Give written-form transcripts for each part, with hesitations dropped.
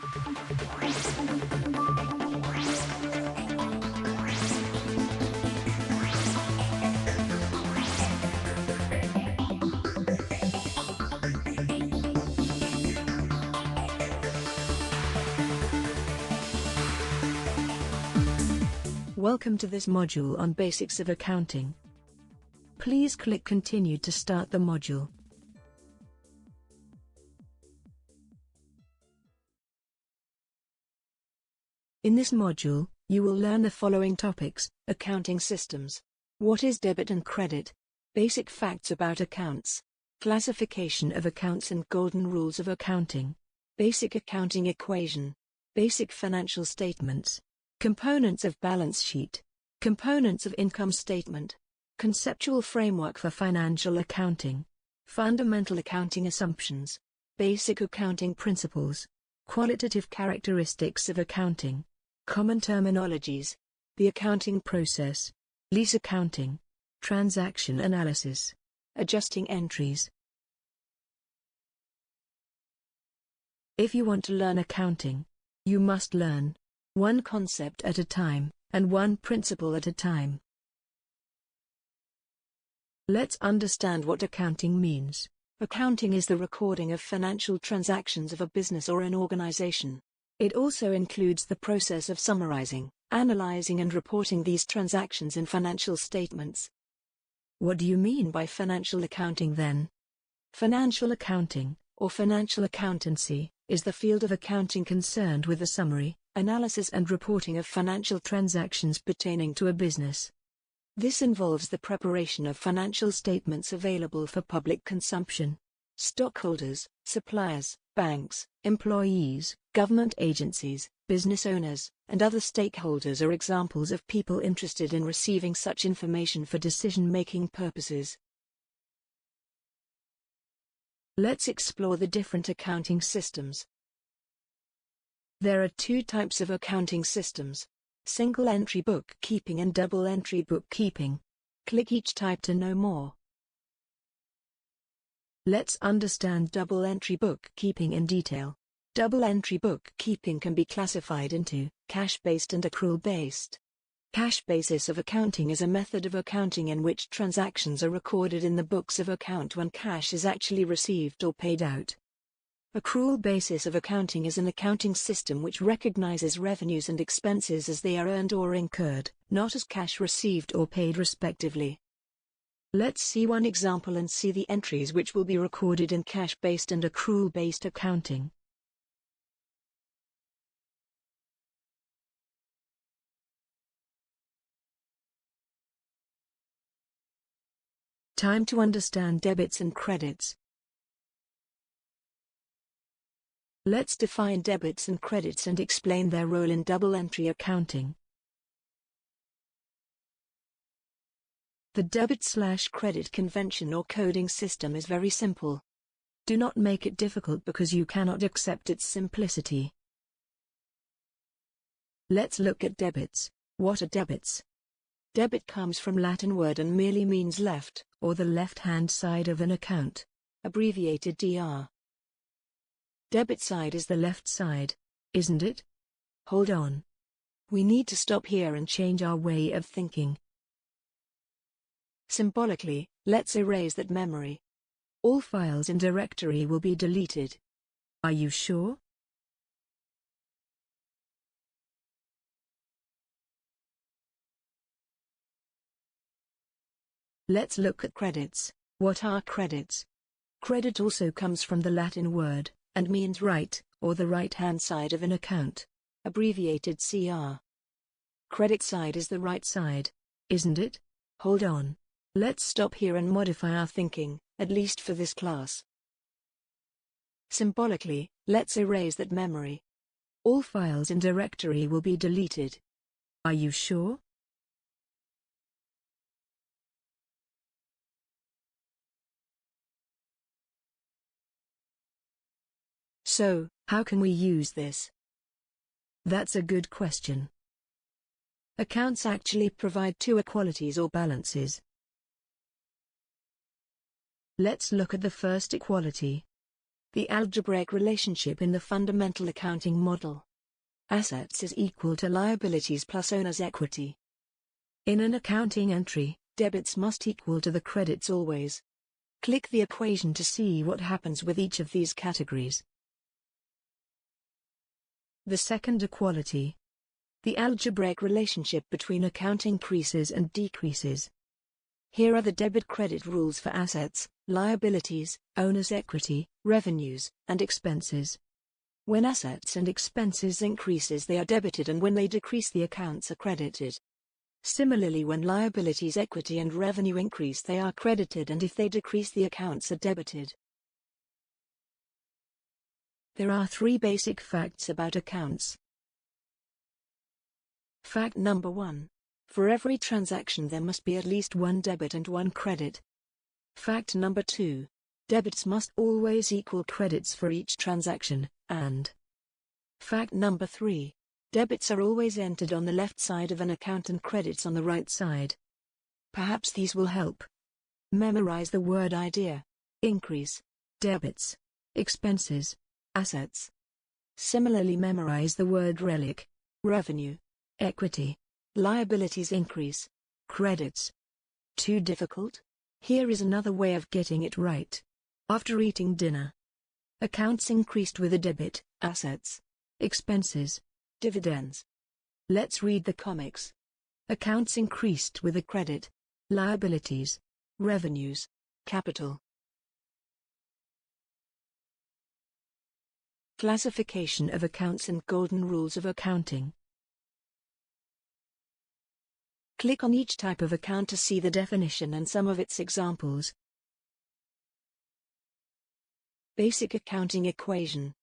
Welcome to this module on Basics of Accounting. Please click Continue to start the module. In this module, you will learn the following topics: accounting systems, what is debit and credit, basic facts about accounts, classification of accounts and golden rules of accounting, basic accounting equation, basic financial statements, components of balance sheet, components of income statement, conceptual framework for financial accounting, fundamental accounting assumptions, basic accounting principles, qualitative characteristics of accounting, common terminologies, the accounting process, lease accounting, transaction analysis, adjusting entries. If you want to learn accounting, you must learn one concept at a time, and one principle at a time. Let's understand what accounting means. Accounting is the recording of financial transactions of a business or an organization. It also includes the process of summarizing, analyzing and reporting these transactions in financial statements. What do you mean by financial accounting then? Financial accounting, or financial accountancy, is the field of accounting concerned with the summary, analysis and reporting of financial transactions pertaining to a business. This involves the preparation of financial statements available for public consumption. Stockholders, suppliers, banks, employees, government agencies, business owners, and other stakeholders are examples of people interested in receiving such information for decision-making purposes. Let's explore the different accounting systems. There are two types of accounting systems: single-entry bookkeeping and double-entry bookkeeping. Click each type to know more. Let's understand double-entry bookkeeping in detail. Double-entry bookkeeping can be classified into cash-based and accrual-based. Cash basis of accounting is a method of accounting in which transactions are recorded in the books of account when cash is actually received or paid out. Accrual basis of accounting is an accounting system which recognizes revenues and expenses as they are earned or incurred, not as cash received or paid respectively. Let's see one example and see the entries which will be recorded in cash-based and accrual-based accounting. Time to understand debits and credits. Let's define debits and credits and explain their role in double-entry accounting. The debit/credit convention or coding system is very simple. Do not make it difficult because you cannot accept its simplicity. Let's look at debits. What are debits? Debit comes from Latin word and merely means left, or the left-hand side of an account, abbreviated DR. Debit side is the left side, isn't it? Hold on. We need to stop here and change our way of thinking. Symbolically, let's erase that memory. All files in directory will be deleted. Are you sure? Let's look at credits. What are credits? Credit also comes from the Latin word, and means right, or the right-hand side of an account, abbreviated CR. Credit side is the right side, isn't it? Hold on. Let's stop here and modify our thinking, at least for this class. Symbolically, let's erase that memory. All files in directory will be deleted. Are you sure? So, how can we use this? That's a good question. Accounts actually provide two equalities or balances. Let's look at the first equality. The algebraic relationship in the fundamental accounting model. Assets is equal to liabilities plus owner's equity. In an accounting entry, debits must equal to the credits always. Click the equation to see what happens with each of these categories. The second equality. The algebraic relationship between account increases and decreases. Here are the debit credit rules for assets, liabilities, owner's equity, revenues, and expenses. When assets and expenses increases, they are debited, and when they decrease, the accounts are credited. Similarly, when liabilities, equity, and revenue increase, they are credited, and if they decrease, the accounts are debited. There are 3 basic facts about accounts. Fact number 1. For every transaction there must be at least one debit and one credit. Fact number 2. Debits must always equal credits for each transaction, and fact number 3. Debits are always entered on the left side of an account and credits on the right side. Perhaps these will help. Memorize the word idea. Increase. Debits. Expenses. Assets. Similarly, memorize the word relic. Revenue. Equity. Liabilities increase. Credits. Too difficult? Here is another way of getting it right. After eating dinner. Accounts increased with a debit, assets. Expenses. Dividends. Let's read the comics. Accounts increased with a credit. Liabilities. Revenues. Capital. Classification of accounts and golden rules of accounting. Click on each type of account to see the definition and some of its examples. Basic accounting equation.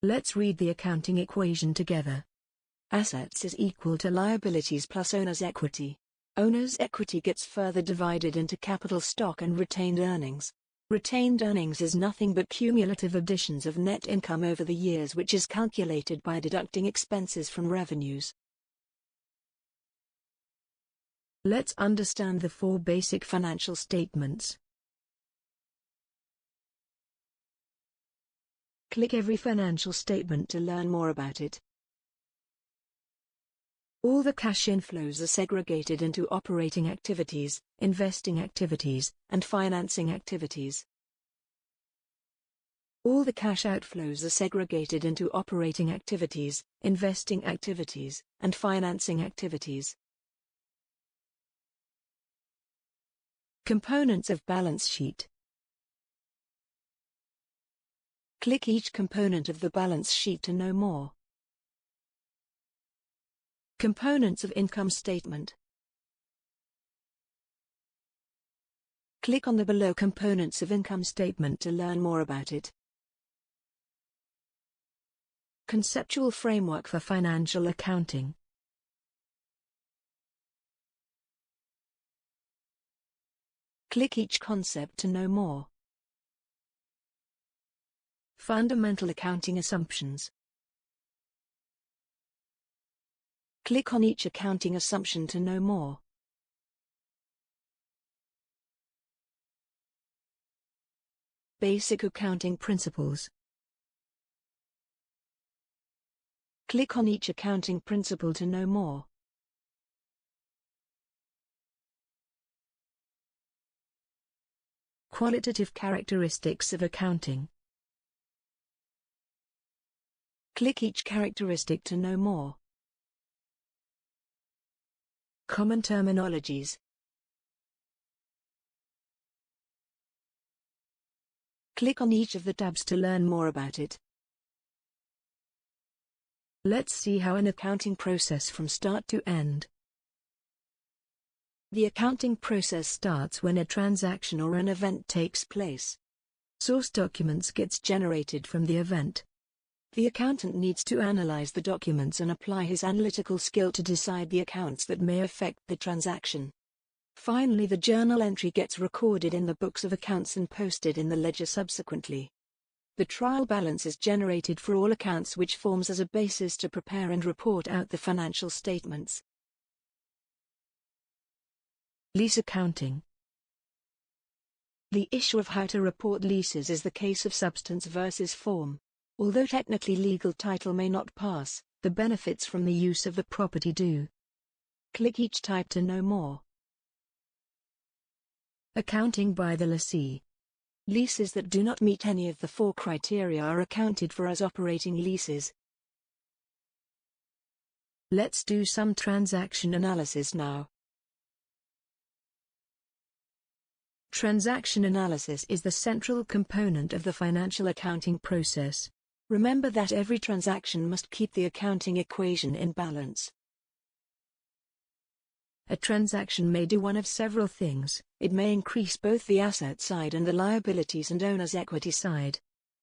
Let's read the accounting equation together. Assets is equal to liabilities plus owner's equity. Owner's equity gets further divided into capital stock and retained earnings. Retained earnings is nothing but cumulative additions of net income over the years, which is calculated by deducting expenses from revenues. Let's understand the 4 basic financial statements. Click every financial statement to learn more about it. All the cash inflows are segregated into operating activities, investing activities, and financing activities. All the cash outflows are segregated into operating activities, investing activities, and financing activities. Components of balance sheet. Click each component of the balance sheet to know more. Components of income statement. Click on the below components of income statement to learn more about it. Conceptual framework for financial accounting. Click each concept to know more. Fundamental accounting assumptions. Click on each accounting assumption to know more. Basic accounting principles. Click on each accounting principle to know more. Qualitative characteristics of accounting. Click each characteristic to know more. Common terminologies. Click on each of the tabs to learn more about it. Let's see how an accounting process from start to end. The accounting process starts when a transaction or an event takes place. Source documents gets generated from the event. The accountant needs to analyze the documents and apply his analytical skill to decide the accounts that may affect the transaction. Finally, the journal entry gets recorded in the books of accounts and posted in the ledger subsequently. The trial balance is generated for all accounts, which forms as a basis to prepare and report out the financial statements. Lease accounting. The issue of how to report leases is the case of substance versus form. Although technically legal title may not pass, the benefits from the use of the property do. Click each type to know more. Accounting by the lessee. Leases that do not meet any of the four criteria are accounted for as operating leases. Let's do some transaction analysis now. Transaction analysis is the central component of the financial accounting process. Remember that every transaction must keep the accounting equation in balance. A transaction may do one of several things. It may increase both the asset side and the liabilities and owner's equity side.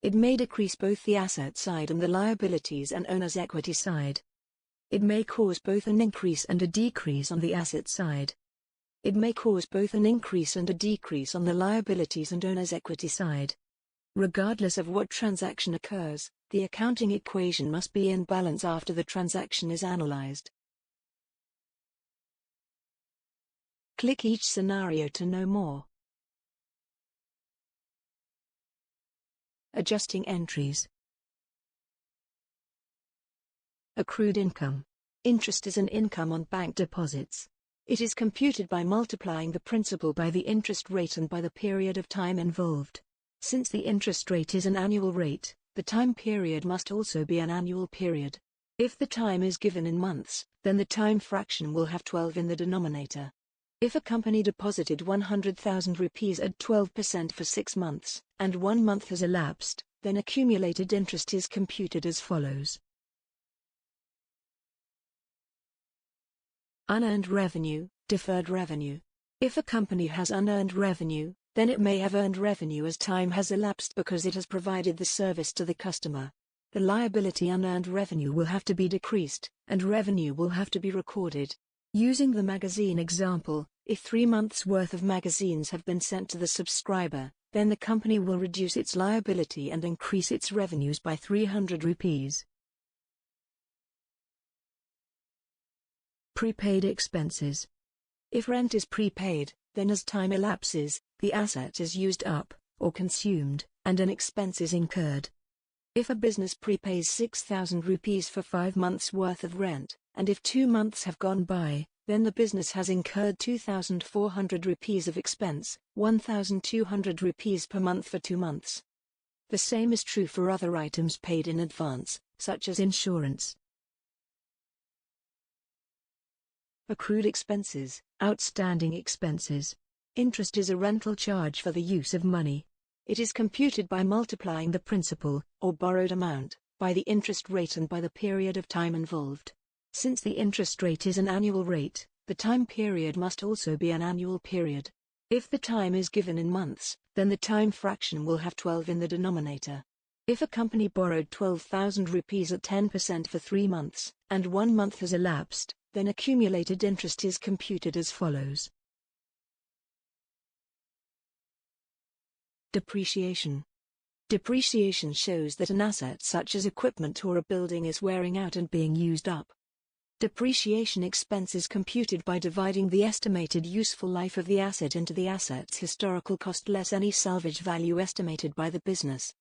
It may decrease both the asset side and the liabilities and owner's equity side. It may cause both an increase and a decrease on the asset side. It may cause both an increase and a decrease on the liabilities and owner's equity side. Regardless of what transaction occurs, the accounting equation must be in balance after the transaction is analyzed. Click each scenario to know more. Adjusting entries. Accrued income. Interest is an income on bank deposits. It is computed by multiplying the principal by the interest rate and by the period of time involved. Since the interest rate is an annual rate, the time period must also be an annual period. If the time is given in months, then the time fraction will have 12 in the denominator. If a company deposited 100,000 rupees at 12% for 6 months, and 1 month has elapsed, then accumulated interest is computed as follows. Unearned revenue, deferred revenue. If a company has unearned revenue, then it may have earned revenue as time has elapsed because it has provided the service to the customer. The liability unearned revenue will have to be decreased, and revenue will have to be recorded. Using the magazine example, if 3 months' worth of magazines have been sent to the subscriber, then the company will reduce its liability and increase its revenues by 300 rupees. Prepaid expenses. If rent is prepaid, then as time elapses, the asset is used up, or consumed, and an expense is incurred. If a business prepays 6,000 rupees for 5 months' worth of rent, and if 2 months have gone by, then the business has incurred 2,400 rupees of expense, 1,200 rupees per month for 2 months. The same is true for other items paid in advance, such as insurance. Accrued expenses, outstanding expenses. Interest is a rental charge for the use of money. It is computed by multiplying the principal, or borrowed amount, by the interest rate and by the period of time involved. Since the interest rate is an annual rate, the time period must also be an annual period. If the time is given in months, then the time fraction will have 12 in the denominator. If a company borrowed 12,000 rupees at 10% for 3 months, and 1 month has elapsed, then accumulated interest is computed as follows. Depreciation. Depreciation shows that an asset such as equipment or a building is wearing out and being used up. Depreciation expense is computed by dividing the estimated useful life of the asset into the asset's historical cost less any salvage value estimated by the business.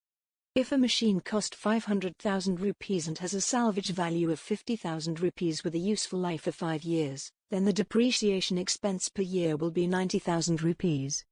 If a machine cost 500,000 rupees and has a salvage value of 50,000 rupees with a useful life of 5 years, then the depreciation expense per year will be 90,000 rupees.